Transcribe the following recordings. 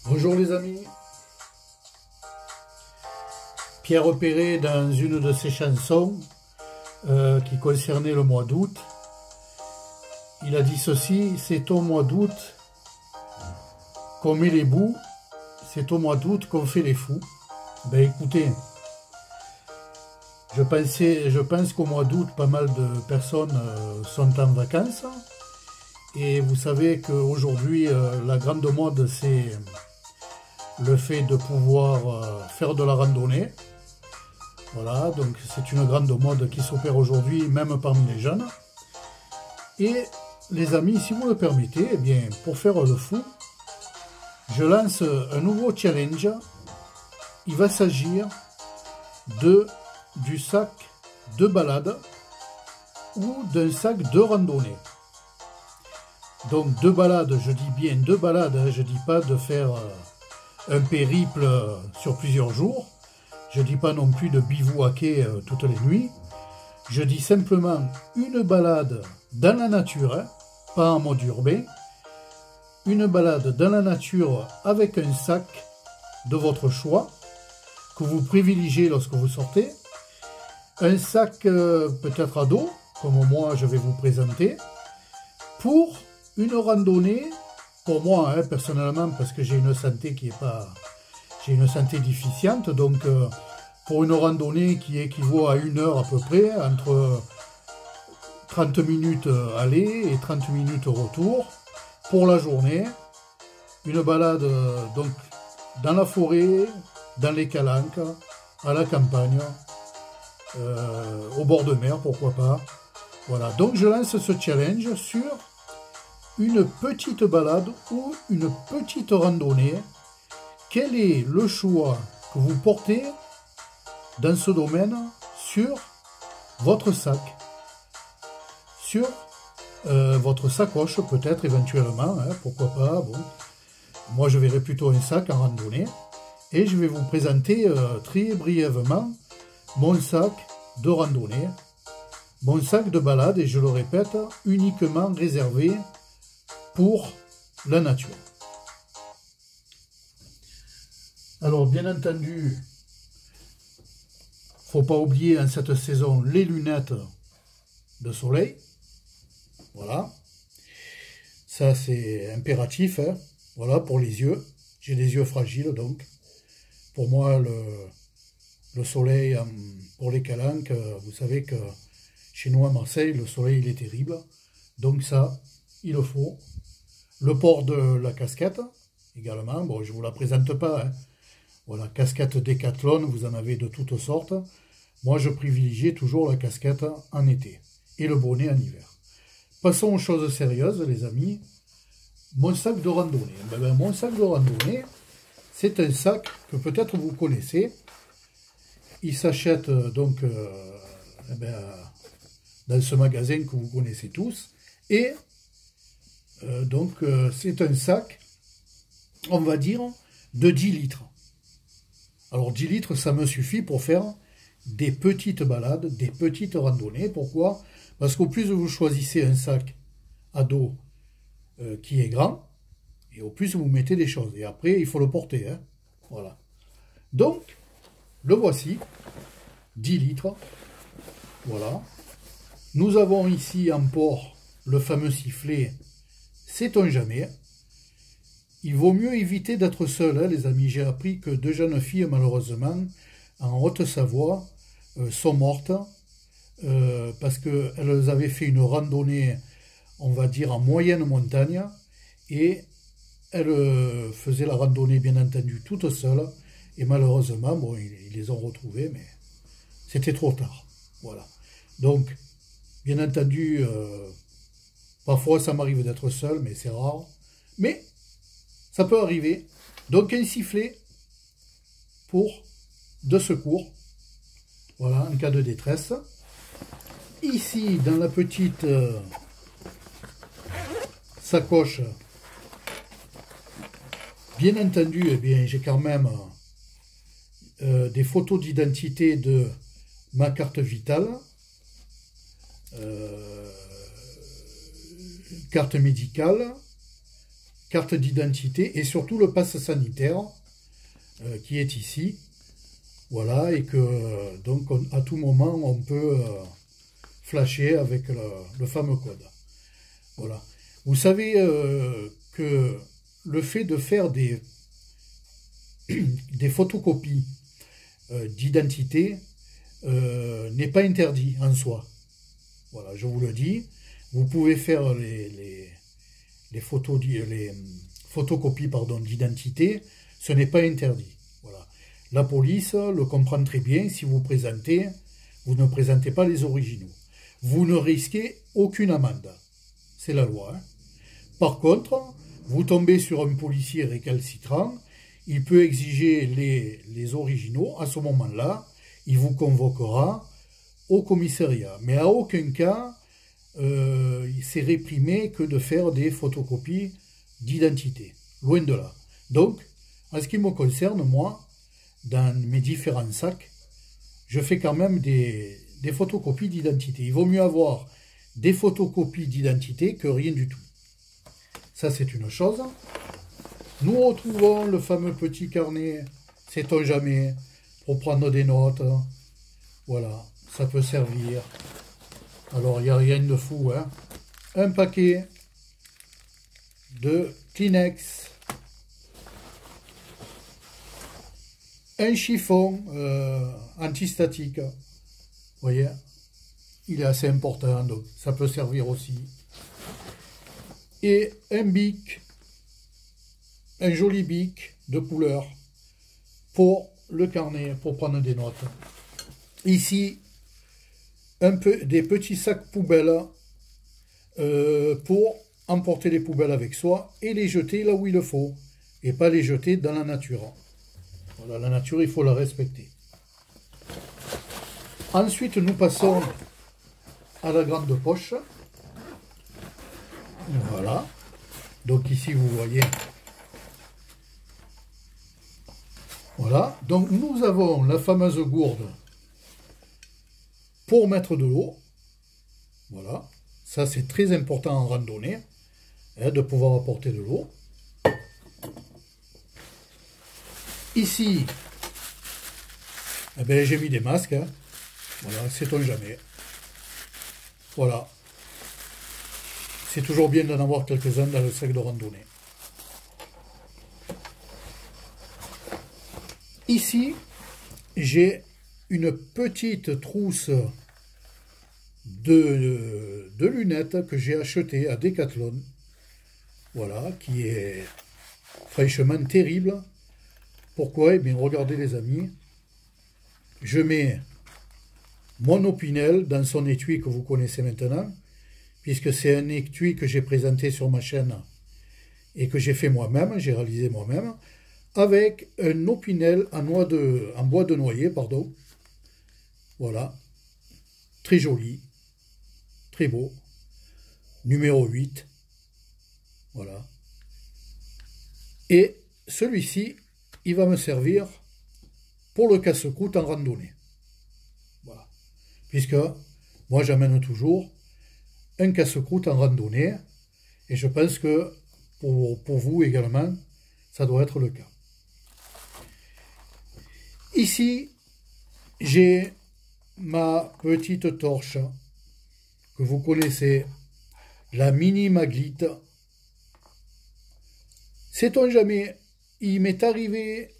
Bonjour les amis. Pierre Perret, dans une de ses chansons qui concernait le mois d'août, il a dit ceci: c'est au mois d'août qu'on met les bouts, c'est au mois d'août qu'on fait les fous. Ben écoutez, je pense qu'au mois d'août, pas mal de personnes sont en vacances. Et vous savez qu'aujourd'hui, la grande mode, c'est le fait de pouvoir faire de la randonnée. Voilà, donc c'est une grande mode qui s'opère aujourd'hui, même parmi les jeunes. Et les amis, si vous le permettez, eh bien, pour faire le fou, je lance un nouveau challenge. Il va s'agir du sac de balade ou d'un sac de randonnée. Donc de balade, je dis bien de balade, hein, je ne dis pas de faire un périple sur plusieurs jours. Je ne dis pas non plus de bivouaquer toutes les nuits. Je dis simplement une balade dans la nature, hein, pas en mode urbain. Une balade dans la nature avec un sac de votre choix, que vous privilégiez lorsque vous sortez. Un sac peut-être à dos, comme moi je vais vous présenter, pour une randonnée, pour moi hein, personnellement, parce que j'ai une santé qui est pas... J'ai une santé déficiente, donc pour une randonnée qui équivaut à 1 heure à peu près, entre 30 minutes aller et 30 minutes retour, pour la journée, une balade donc dans la forêt, dans les calanques, à la campagne, au bord de mer, pourquoi pas. Voilà, donc je lance ce challenge sur une petite balade ou une petite randonnée. Quel est le choix que vous portez dans ce domaine sur votre sac, sur votre sacoche peut-être éventuellement, hein, pourquoi pas, bon. Moi je verrai plutôt un sac en randonnée et je vais vous présenter très brièvement mon sac de randonnée, mon sac de balade et je le répète, uniquement réservé pour la nature. Alors, bien entendu, faut pas oublier en cette saison les lunettes de soleil. Voilà. Ça, c'est impératif. Hein. Voilà, pour les yeux. J'ai des yeux fragiles, donc. Pour moi, le soleil, pour les calanques, vous savez que chez nous à Marseille, le soleil, il est terrible. Donc ça, il le faut. Le port de la casquette, également. Bon, je ne vous la présente pas, hein. Voilà, casquette Décathlon, vous en avez de toutes sortes. Moi, je privilégie toujours la casquette en été et le bonnet en hiver. Passons aux choses sérieuses, les amis. Mon sac de randonnée. Mon sac de randonnée, c'est un sac que peut-être vous connaissez. Il s'achète donc dans ce magasin que vous connaissez tous. Et c'est un sac, on va dire, de 10 litres. Alors 10 litres, ça me suffit pour faire des petites balades, des petites randonnées. Pourquoi? Parce qu'au plus vous choisissez un sac à dos qui est grand, et au plus vous mettez des choses. Et après, il faut le porter. Hein. Voilà. Donc, le voici, 10 litres. Voilà. Nous avons ici en port le fameux sifflet, sait-on jamais. Il vaut mieux éviter d'être seul, hein, les amis. J'ai appris que 2 jeunes filles, malheureusement, en Haute-Savoie, sont mortes parce qu'elles avaient fait une randonnée, on va dire, en moyenne montagne, et elles faisaient la randonnée, bien entendu, toutes seules, et malheureusement, bon, ils les ont retrouvées, mais c'était trop tard. Voilà. Donc, bien entendu, parfois ça m'arrive d'être seul, mais c'est rare. Mais ça peut arriver. Donc un sifflet de secours. Voilà, en cas de détresse. Ici, dans la petite sacoche, bien entendu, eh bien, j'ai quand même des photos d'identité de ma carte vitale, carte médicale, carte d'identité et surtout le passe sanitaire qui est ici. Voilà, et que donc à tout moment on peut flasher avec le fameux code. Voilà. Vous savez que le fait de faire des photocopies d'identité n'est pas interdit en soi. Voilà, je vous le dis. Vous pouvez faire les photocopies d'identité, ce n'est pas interdit. Voilà. La police le comprend très bien. Si vous présentez, vous ne présentez pas les originaux. Vous ne risquez aucune amende. C'est la loi. Hein. Par contre, vous tombez sur un policier récalcitrant, il peut exiger les originaux. À ce moment-là, il vous convoquera au commissariat. Mais à aucun cas, c'est réprimé que de faire des photocopies d'identité. Loin de là. Donc, en ce qui me concerne, moi, dans mes différents sacs, je fais quand même des photocopies d'identité. Il vaut mieux avoir des photocopies d'identité que rien du tout. Ça, c'est une chose. Nous retrouvons le fameux petit carnet, sait-on jamais, pour prendre des notes. Voilà, ça peut servir. Alors, il n'y a rien de fou, hein. Un paquet de Kleenex. Un chiffon antistatique. Vous voyez, il est assez important, donc ça peut servir aussi. Et un bic, un joli bic de couleur pour le carnet, pour prendre des notes. Ici, des petits sacs poubelles pour emporter les poubelles avec soi et les jeter là où il le faut, et pas les jeter dans la nature. Voilà, la nature, il faut la respecter. Ensuite, nous passons à la grande poche. Voilà. Donc ici, vous voyez. Voilà. Donc nous avons la fameuse gourde pour mettre de l'eau. Voilà. Ça, c'est très important en randonnée, hein, de pouvoir apporter de l'eau. Ici, eh ben, j'ai mis des masques. Hein. Voilà, sait-on jamais. Voilà. C'est toujours bien d'en avoir quelques-uns dans le sac de randonnée. Ici, j'ai une petite trousse de lunettes que j'ai achetée à Decathlon. Voilà, qui est fraîchement terrible. Pourquoi? Eh bien, regardez les amis. Je mets mon Opinel dans son étui que vous connaissez maintenant, puisque c'est un étui que j'ai présenté sur ma chaîne et que j'ai fait moi-même, j'ai réalisé moi-même, avec un Opinel en bois de noyer, pardon. Voilà, très joli, très beau, numéro 8, voilà. Et celui-ci, il va me servir pour le casse-croûte en randonnée. Voilà. Puisque moi, j'amène toujours un casse-croûte en randonnée, et je pense que pour vous également, ça doit être le cas. Ici, j'ai ma petite torche que vous connaissez, la Mini Maglite. Sait-on jamais, il m'est arrivé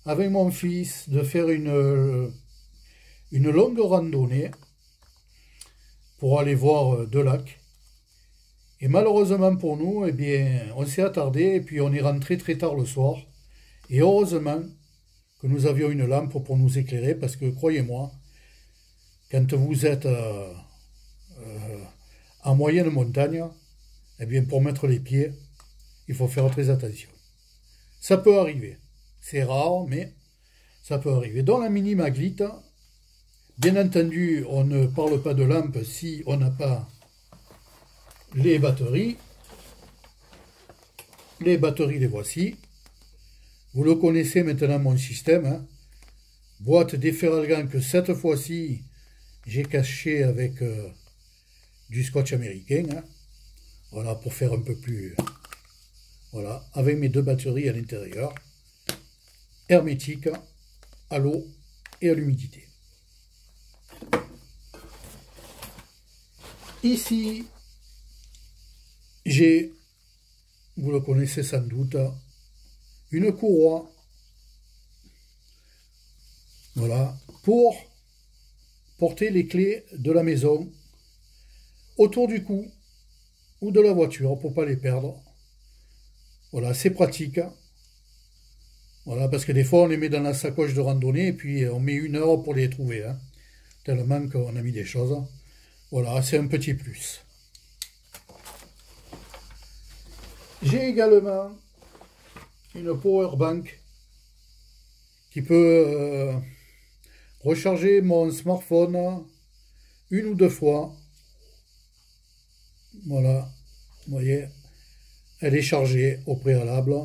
avec mon fils de faire une longue randonnée pour aller voir deux lacs. Et malheureusement pour nous, eh bien, on s'est attardé et puis on est rentré très tard le soir. Et heureusement que nous avions une lampe pour nous éclairer, parce que croyez-moi, quand vous êtes en moyenne montagne, eh bien, pour mettre les pieds, il faut faire très attention. Ça peut arriver. C'est rare, mais ça peut arriver. Dans la Mini Maglite, bien entendu, on ne parle pas de lampe si on n'a pas les batteries. Les batteries, les voici. Vous le connaissez maintenant, mon système. Hein. Boîte déferragant que cette fois-ci, j'ai caché avec du scotch américain. Hein. Voilà, pour faire un peu plus Voilà, avec mes 2 batteries à l'intérieur, hermétiques, à l'eau et à l'humidité. Ici, j'ai, vous le connaissez sans doute, une courroie, voilà, pour porter les clés de la maison autour du cou ou de la voiture pour ne pas les perdre. Voilà, c'est pratique. Voilà, parce que des fois on les met dans la sacoche de randonnée et puis on met 1 heure pour les trouver, hein, tellement qu'on a mis des choses. Voilà, c'est un petit plus. J'ai également une power bank qui peut recharger mon smartphone 1 ou 2 fois. Voilà, vous voyez, elle est chargée au préalable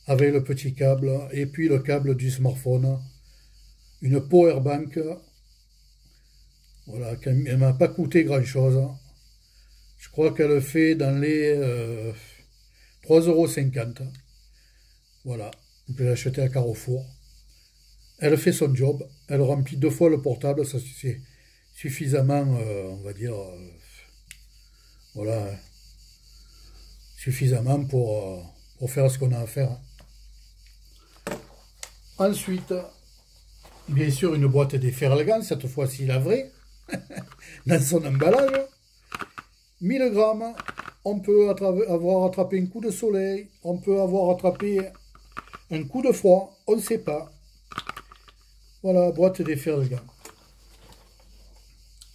avec le petit câble et puis le câble du smartphone. Une power bank, voilà, elle ne m'a pas coûté grand chose. Je crois qu'elle fait dans les 3,50 €. Voilà, on peut l'acheter à Carrefour. Elle fait son job, elle remplit 2 fois le portable, ça c'est suffisamment, on va dire, voilà, suffisamment pour faire ce qu'on a à faire. Ensuite, bien sûr, une boîte des Feralgan, cette fois-ci la vraie, dans son emballage. 1000 grammes, on peut avoir attrapé un coup de soleil, on peut avoir attrapé un coup de froid, on ne sait pas. Voilà, boîte des Feralgan.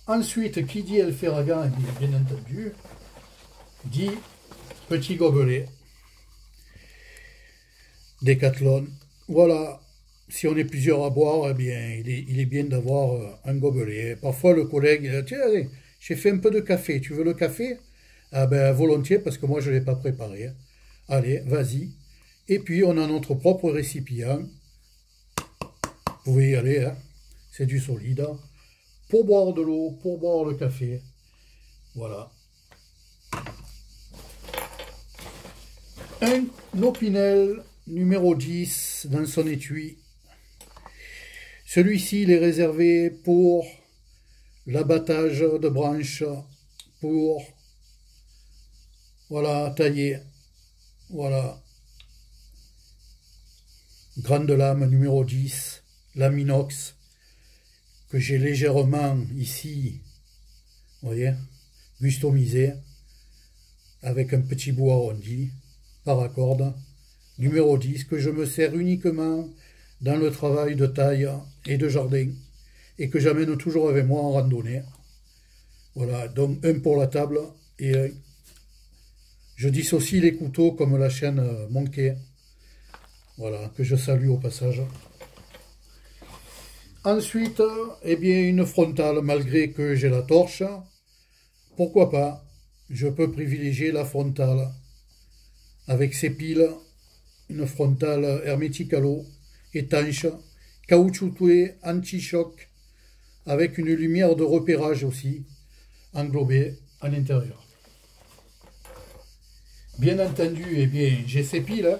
Ensuite, qui dit El Ferragan, bien entendu, dit petit gobelet. Décathlon. Voilà, si on est plusieurs à boire, eh bien, il est bien d'avoir un gobelet. Parfois, le collègue, tiens, allez, j'ai fait un peu de café, tu veux le café? Ah ben, volontiers, parce que moi, je ne l'ai pas préparé. Allez, vas-y. Et puis, on a notre propre récipient. Vous pouvez y aller, hein. C'est du solide. Pour boire de l'eau, pour boire le café. Voilà. Un Opinel numéro 10 dans son étui. Celui-ci, il est réservé pour l'abattage de branches, pour, voilà, tailler. Voilà. Grande lame numéro 10, lame inox, que j'ai légèrement ici, vous voyez, customisé, avec un petit bout arrondi, paracorde, numéro 10, que je me sers uniquement dans le travail de taille et de jardin, et que j'amène toujours avec moi en randonnée. Voilà, donc un pour la table, et un. Je dissocie les couteaux comme la chaîne Monkey, voilà, que je salue au passage. Ensuite, eh bien, une frontale, malgré que j'ai la torche, pourquoi pas, je peux privilégier la frontale, avec ses piles, une frontale hermétique à l'eau, étanche, caoutchoutée, anti-choc, avec une lumière de repérage aussi, englobée à l'intérieur. Bien entendu, eh bien, j'ai ces piles, hein.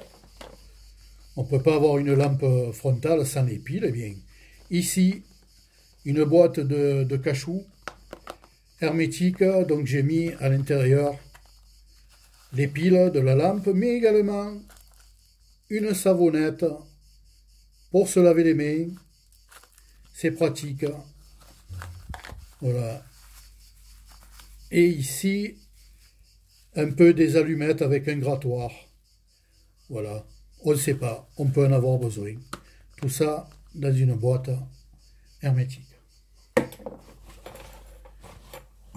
On ne peut pas avoir une lampe frontale sans les piles, eh bien, ici, une boîte de cachou hermétique, donc j'ai mis à l'intérieur les piles de la lampe, mais également une savonnette pour se laver les mains, c'est pratique, voilà. Et ici, un peu des allumettes avec un grattoir, voilà, on ne sait pas, on peut en avoir besoin. Tout ça dans une boîte hermétique.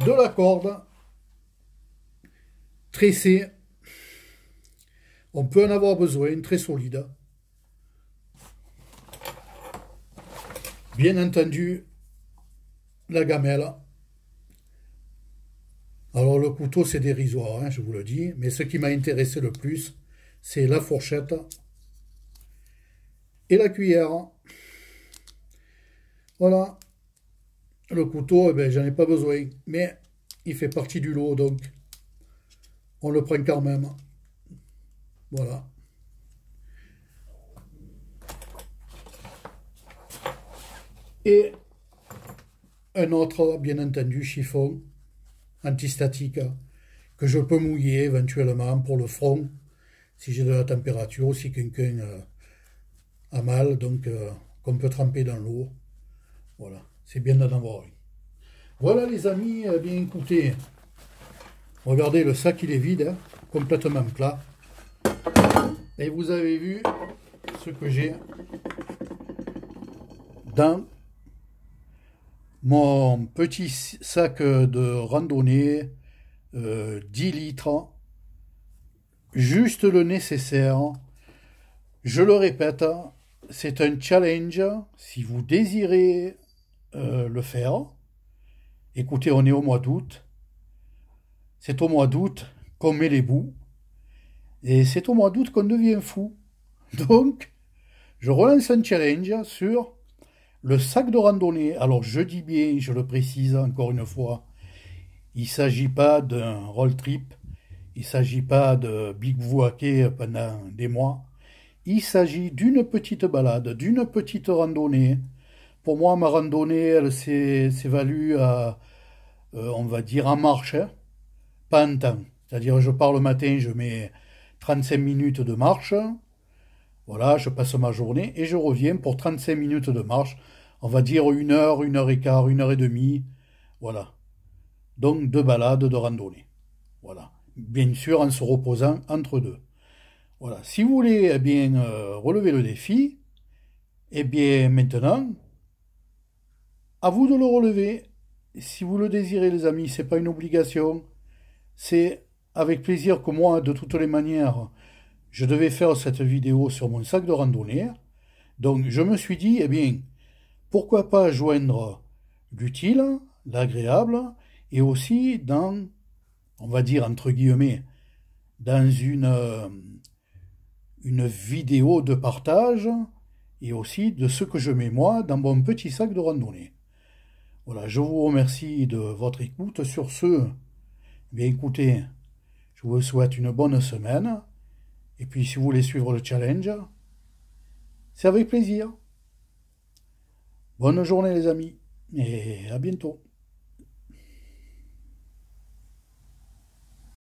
De la corde tressée, on peut en avoir besoin, très solide. Bien entendu, la gamelle. Alors le couteau c'est dérisoire, hein, je vous le dis, mais ce qui m'a intéressé le plus, c'est la fourchette et la cuillère. Voilà. Le couteau, eh ben, j'en ai pas besoin, mais il fait partie du lot, donc on le prend quand même. Voilà. Et un autre, bien entendu, chiffon antistatique que je peux mouiller éventuellement pour le front si j'ai de la température ou si quelqu'un a mal, donc qu'on peut tremper dans l'eau. Voilà, c'est bien d'en avoir une. Voilà les amis, bien écoutez, regardez le sac, il est vide, hein, complètement plat. Et vous avez vu ce que j'ai dans mon petit sac de randonnée, 10 litres, juste le nécessaire. Je le répète, c'est un challenge si vous désirez le faire. Écoutez, on est au mois d'août. C'est au mois d'août qu'on met les bouts. Et c'est au mois d'août qu'on devient fou. Donc, je relance un challenge sur le sac de randonnée. Alors, je dis bien, je le précise encore une fois, il ne s'agit pas d'un road trip. Il ne s'agit pas de bivouaquer pendant des mois. Il s'agit d'une petite balade, d'une petite randonnée. Pour moi, ma randonnée, elle s'évalue à, on va dire, en marche, hein, pas en temps. C'est-à-dire, je pars le matin, je mets 35 minutes de marche. Voilà, je passe ma journée et je reviens pour 35 minutes de marche. On va dire 1 heure et quart, 1 heure et demie. Voilà. Donc, de balade, de randonnée. Voilà. Bien sûr, en se reposant entre deux. Voilà. Si vous voulez eh bien, relever le défi, eh bien, maintenant, à vous de le relever. Si vous le désirez, les amis, c'est pas une obligation. C'est avec plaisir que moi, de toutes les manières, je devais faire cette vidéo sur mon sac de randonnée. Donc, je me suis dit, eh bien, pourquoi pas joindre l'utile, l'agréable, et aussi dans, on va dire entre guillemets, dans une vidéo de partage, et aussi de ce que je mets moi dans mon petit sac de randonnée. Voilà, je vous remercie de votre écoute. Sur ce, bien écoutez, je vous souhaite une bonne semaine. Et puis si vous voulez suivre le challenge, c'est avec plaisir. Bonne journée les amis, et à bientôt.